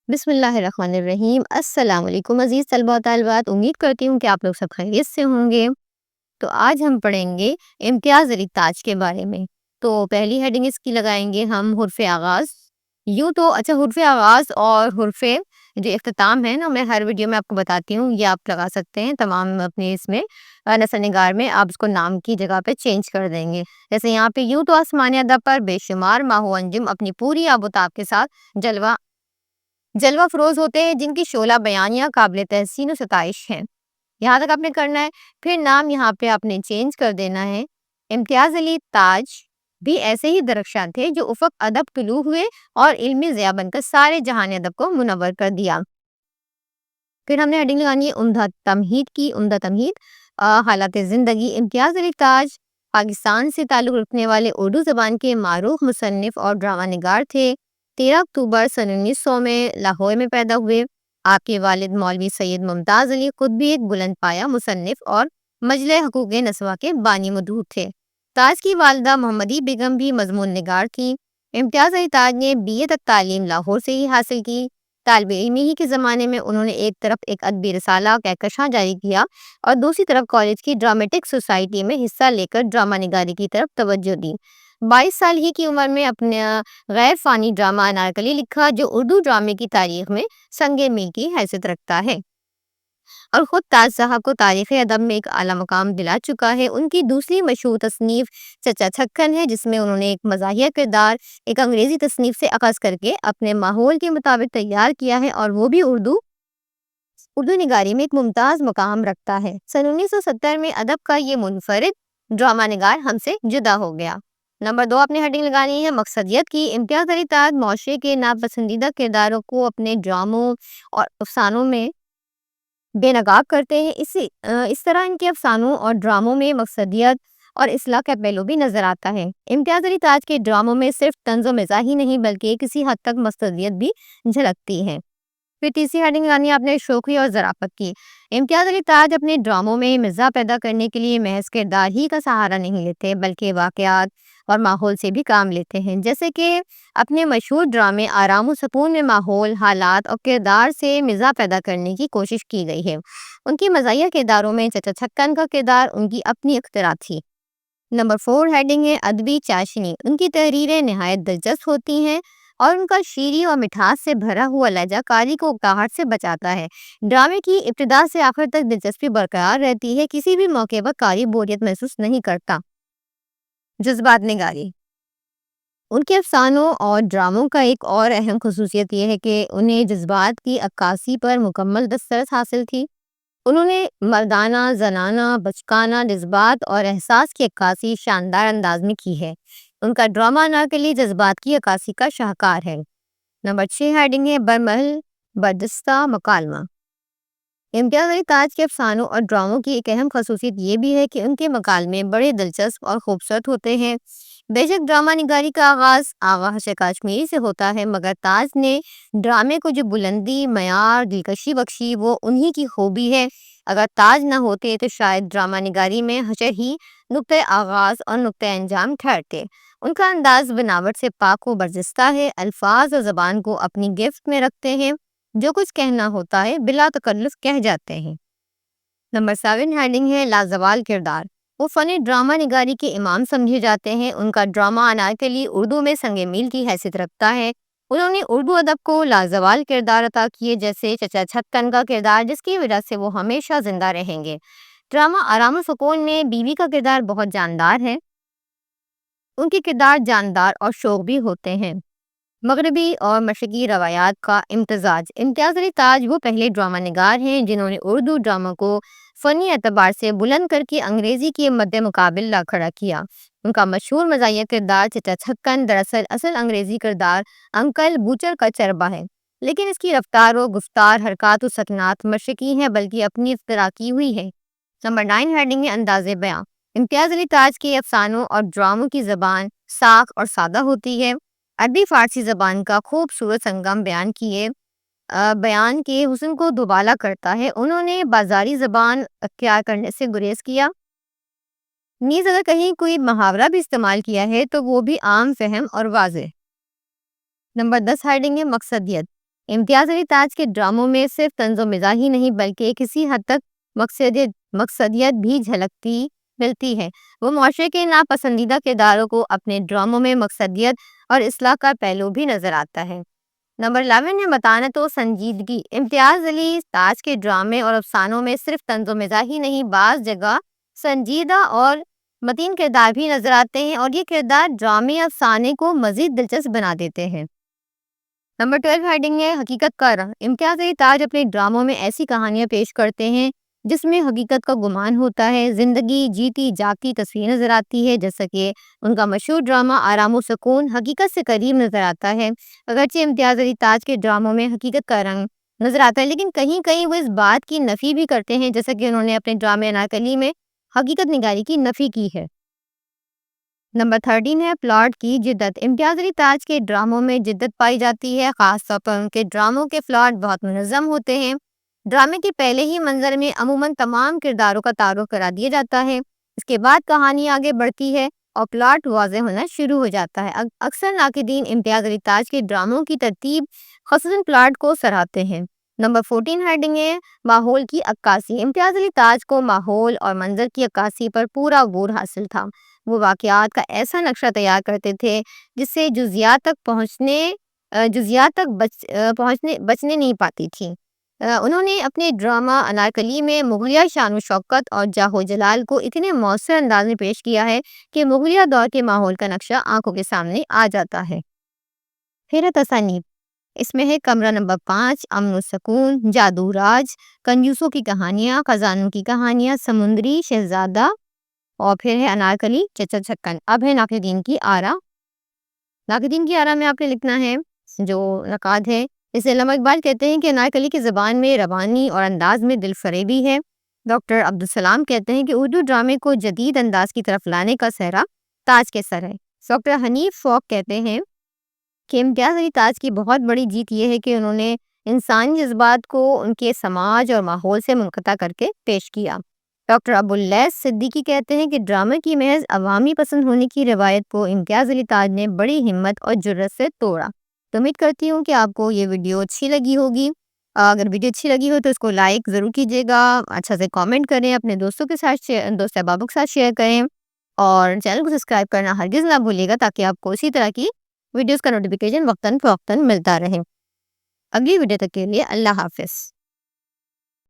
بسم اللہ الرحمن الرحیم۔ السلام علیکم عزیز طلبہ و طالبات، امید کرتی ہوں کہ آپ لوگ سب خیریت سے ہوں گے۔ تو آج ہم پڑھیں گے امتیاز علی تاج کے بارے میں۔ تو پہلی ہیڈنگ اس کی لگائیں گے ہم حرف آغاز۔ یوں تو حرف آغاز اور حرف جو اختتام ہے نا، میں ہر ویڈیو میں آپ کو بتاتی ہوں، یہ آپ لگا سکتے ہیں تمام اپنے اس میں نثر نگار میں، آپ اس کو نام کی جگہ پہ چینج کر دیں گے۔ جیسے یہاں پہ یوں تو آسمانی ادب پر بے شمار ماہ و انجم اپنی پوری آب و تاب کے ساتھ جلوہ فروز ہوتے ہیں، جن کی شعلہ بیان یا قابل تحسین و ستائش ہیں۔ یہاں تک آپ نے کرنا ہے، پھر نام یہاں پہ آپ نے چینج کر دینا ہے۔ امتیاز علی تاج بھی ایسے ہی درخشاں تھے جو افق ادب طلوع ہوئے اور علمی ضیاء بن کر سارے جہان ادب کو منور کر دیا۔ پھر ہم نے ہیڈنگ لگانی ہے عمدہ تمہید کی۔ عمدہ تمہید حالات زندگی۔ امتیاز علی تاج پاکستان سے تعلق رکھنے والے اردو زبان کے معروف مصنف اور ڈرامہ نگار تھے۔ 13 اکتوبر سن 1900 میں لاہور میں پیدا ہوئے۔ آپ کے والد مولوی سید ممتاز علی خود بھی ایک بلند پایہ مصنف اور مجلہ حقوق نسواں کے بانی مدعو تھے۔ تاج کی والدہ محمدی بیگم بھی مضمون نگار تھیں۔ امتیاز علی تاج نے BA تک تعلیم لاہور سے ہی حاصل کی۔ طالب علمی ہی کے زمانے میں انہوں نے ایک طرف ایک ادبی رسالہ کہکشاں جاری کیا اور دوسری طرف کالج کی ڈرامٹک سوسائٹی میں حصہ لے کر ڈرامہ نگاری کی طرف توجہ دی۔ 22 سال ہی کی عمر میں اپنا غیر فانی ڈرامہ انارکلی لکھا، جو اردو ڈرامے کی تاریخ میں سنگ میل کی حیثیت رکھتا ہے اور خود تاج صاحب کو تاریخ ادب میں ایک اعلیٰ مقام دلا چکا ہے۔ ان کی دوسری مشہور تصنیف چچا چھکن ہے، جس میں انہوں نے ایک مزاحیہ کردار ایک انگریزی تصنیف سے اخذ کر کے اپنے ماحول کے مطابق تیار کیا ہے، اور وہ بھی اردو نگاری میں ایک ممتاز مقام رکھتا ہے۔ سن 1970 میں ادب کا یہ منفرد ڈرامہ نگار ہم سے جدا ہو گیا۔ نمبر 2 اپنی ہیڈنگ لگانی ہے مقصدیت کی۔ امتیاز علی تاج معاشرے کے ناپسندیدہ کرداروں کو اپنے ڈراموں اور افسانوں میں بے نقاب کرتے ہیں۔ اس طرح ان کے افسانوں اور ڈراموں میں مقصدیت اور اصلاح کا پہلو بھی نظر آتا ہے۔ امتیاز علی تاج کے ڈراموں میں صرف طنز و مزاح ہی نہیں بلکہ کسی حد تک مقصدیت بھی جھلکتی ہے۔ پھر تیسری ہیڈنگ لگانی ہے اپنے شوخی اور ظرافت کی۔ امتیاز علی تاج اپنے ڈراموں میں مزاح پیدا کرنے کے لیے محض کردار ہی کا سہارا نہیں لیتے بلکہ واقعات اور ماحول سے بھی کام لیتے ہیں، جیسے کہ اپنے مشہور ڈرامے آرام و سکون میں ماحول، حالات اور کردار سے مزاح پیدا کرنے کی کوشش کی گئی ہے۔ ان کی مزاحیہ کرداروں میں چچا چھکن کا کردار ان کی اپنی اختراع تھی۔ نمبر 4 ہیڈنگ ہے ادبی چاشنی۔ ان کی تحریریں نہایت دلچسپ ہوتی ہیں اور ان کا شیریں اور مٹھاس سے بھرا ہوا لہجہ قاری کو اکتاہٹ سے بچاتا ہے۔ ڈرامے کی ابتدا سے آخر تک دلچسپی برقرار رہتی ہے، کسی بھی موقع پر قاری بوریت محسوس نہیں کرتا۔ جذبات نگاری۔ ان کے افسانوں اور ڈراموں کا ایک اور اہم خصوصیت یہ ہے کہ انہیں جذبات کی عکاسی پر مکمل دسترس حاصل تھی۔ انہوں نے مردانہ، زنانہ، بچکانہ جذبات اور احساس کی عکاسی شاندار انداز میں کی ہے۔ ان کا ڈرامہ انارکلی جذبات کی عکاسی کا شاہکار ہے۔ نمبر 6 ہیڈنگ ہے برمحل برجستہ مکالمہ۔ امتیاز علی تاج کے افسانوں اور ڈراموں کی ایک اہم خصوصیت یہ بھی ہے کہ ان کے مکالمے بڑے دلچسپ اور خوبصورت ہوتے ہیں۔ بے شک ڈرامہ نگاری کا آغاز آغا حسن کاشمیری سے ہوتا ہے، مگر تاج نے ڈرامے کو جو بلندی، معیار، دلکشی بخشی وہ انہی کی خوبی ہے۔ اگر تاج نہ ہوتے تو شاید ڈرامہ نگاری میں حشر ہی نقطۂ آغاز اور نقطۂ انجام ٹھہرتے۔ ان کا انداز بناوٹ سے پاک و برجستہ ہے، الفاظ اور زبان کو اپنی گرفت میں رکھتے ہیں، جو کچھ کہنا ہوتا ہے بلا تکلف کہہ جاتے ہیں۔ نمبر 7 ہیڈنگ ہے لازوال کردار۔ وہ فن ڈرامہ نگاری کے امام سمجھے جاتے ہیں۔ ان کا ڈرامہ انارکلی اردو میں سنگ میل کی حیثیت رکھتا ہے۔ انہوں نے اردو ادب کو لازوال کردار عطا کیے، جیسے چچا چھکن کا کردار، جس کی وجہ سے وہ ہمیشہ زندہ رہیں گے۔ ڈرامہ آرام و سکون میں بیوی کا کردار بہت جاندار ہے۔ ان کے کردار جاندار اور شوق بھی ہوتے ہیں۔ مغربی اور مشرقی روایات کا امتزاج۔ امتیاز علی تاج وہ پہلے ڈرامہ نگار ہیں جنہوں نے اردو ڈرامہ کو فنی اعتبار سے بلند کر کے انگریزی کے مد مقابل لا کھڑا کیا۔ ان کا مشہور مزاحیہ کردار چچا چھکن دراصل اصل انگریزی کردار انکل بوچر کا چربہ ہے، لیکن اس کی رفتار و گفتار، حرکات و سکنات مشرقی ہیں بلکہ اپنی اختراع کی ہوئی ہے۔ نمبر 9 ہیڈنگ ہے انداز بیاں۔ امتیاز علی تاج کے افسانوں اور ڈراموں کی زبان صاف اور سادہ ہوتی ہے۔ عربی فارسی زبان کا خوبصورت سنگم بیان کے حسن کو دوبالا کرتا ہے۔ انہوں نے بازاری زبان اختیار کرنے سے گریز کیا، نیز اگر کہیں کوئی محاورہ بھی استعمال کیا ہے تو وہ بھی عام فہم اور واضح۔ نمبر 10 ہیڈنگ ہے مقصدیت۔ امتیاز علی تاج کے ڈراموں میں صرف طنز و مزاح ہی نہیں بلکہ کسی حد تک مقصدیت بھی جھلکتی ملتی ہے۔ وہ معاشرے کے ناپسندیدہ کرداروں کو اپنے ڈراموں میں مقصدیت اور اصلاح کا پہلو بھی نظر آتا ہے۔ نمبر 11 ہے متانت و سنجیدگی۔ امتیاز علی تاج کے ڈرامے اور افسانوں میں صرف طنز و مزاح ہی نہیں، بعض جگہ سنجیدہ اور متین کردار بھی نظر آتے ہیں اور یہ کردار ڈرامے افسانے کو مزید دلچسپ بنا دیتے ہیں۔ نمبر 12 ہیڈنگ ہے حقیقت کا رنگ۔ امتیاز علی تاج اپنے ڈراموں میں ایسی کہانیاں پیش کرتے ہیں جس میں حقیقت کا گمان ہوتا ہے، زندگی جیتی جاگتی تصویر نظر آتی ہے، جیسا کہ ان کا مشہور ڈرامہ آرام و سکون حقیقت سے قریب نظر آتا ہے۔ اگرچہ امتیاز علی تاج کے ڈراموں میں حقیقت کا رنگ نظر آتا ہے لیکن کہیں کہیں وہ اس بات کی نفی بھی کرتے ہیں، جیسا کہ انہوں نے اپنے ڈرامے انارکلی میں حقیقت نگاری کی نفی کی ہے۔ نمبر 13 ہے پلاٹ کی جدت۔ امتیاز علی تاج کے ڈراموں میں جدت پائی جاتی ہے، خاص طور پر ان کے ڈراموں کے پلاٹ بہت منظم ہوتے ہیں۔ ڈرامے کے پہلے ہی منظر میں عموماً تمام کرداروں کا تعارف کرا دیا جاتا ہے، اس کے بعد کہانی آگے بڑھتی ہے اور پلاٹ واضح ہونا شروع ہو جاتا ہے۔ اکثر ناقدین امتیاز علی تاج کے ڈراموں کی ترتیب خصوصاً پلاٹ کو سراہتے ہیں۔ نمبر 14 ہیڈنگ ہے ماحول کی عکاسی۔ امتیاز علی تاج کو ماحول اور منظر کی عکاسی پر پورا عبور حاصل تھا۔ وہ واقعات کا ایسا نقشہ تیار کرتے تھے جس سے جزیات تک بچنے نہیں پاتی تھی۔ انہوں نے اپنے ڈرامہ انارکلی میں مغلیہ شان و شوکت اور جاہ و جلال کو اتنے مؤثر انداز میں پیش کیا ہے کہ مغلیہ دور کے ماحول کا نقشہ آنکھوں کے سامنے آ جاتا ہے۔ پھر تصانیف، اس میں ہے کمرہ نمبر 5، امن و سکون، جادو راج، کنجوسوں کی کہانیاں، خزانوں کی کہانیاں، سمندری شہزادہ، اور پھر ہے انارکلی چچا چھکن۔ اب ہے ناقدین کی آراء۔ ناقدین کی آراء میں آپ نے لکھنا ہے، جو نقاد ہے اسے علامہ اقبال کہتے ہیں کہ انارکلی کی زبان میں روانی اور انداز میں دل فریبی ہے۔ ڈاکٹر عبدالسلام کہتے ہیں کہ اردو ڈرامے کو جدید انداز کی طرف لانے کا سہرا تاج کے سر ہے۔ ڈاکٹر حنیف فوق کہتے ہیں کہ امتیاز علی تاج کی بہت بڑی جیت یہ ہے کہ انہوں نے انسانی جذبات کو ان کے سماج اور ماحول سے منقطع کر کے پیش کیا۔ ڈاکٹر ابواللیث صدیقی کہتے ہیں کہ ڈرامے کی محض عوامی پسند ہونے کی روایت کو امتیاز علی تاج نے بڑی ہمت اور جرأت سے توڑا۔ تو امید کرتی ہوں کہ آپ کو یہ ویڈیو اچھی لگی ہوگی۔ اگر ویڈیو اچھی لگی ہو تو اس کو لائک ضرور کیجیے گا، اچھا سے کامنٹ کریں، اپنے دوستوں کے ساتھ دوست احبابوں کے ساتھ شیئر کریں اور چینل کو سبسکرائب کرنا ہرگز نہ بھولیے گا تاکہ آپ کو اسی طرح کی ویڈیوز کا نوٹیفیکیشن وقتاً فوقتاً ملتا رہے۔ اگلی ویڈیو تک کے لیے اللہ حافظ۔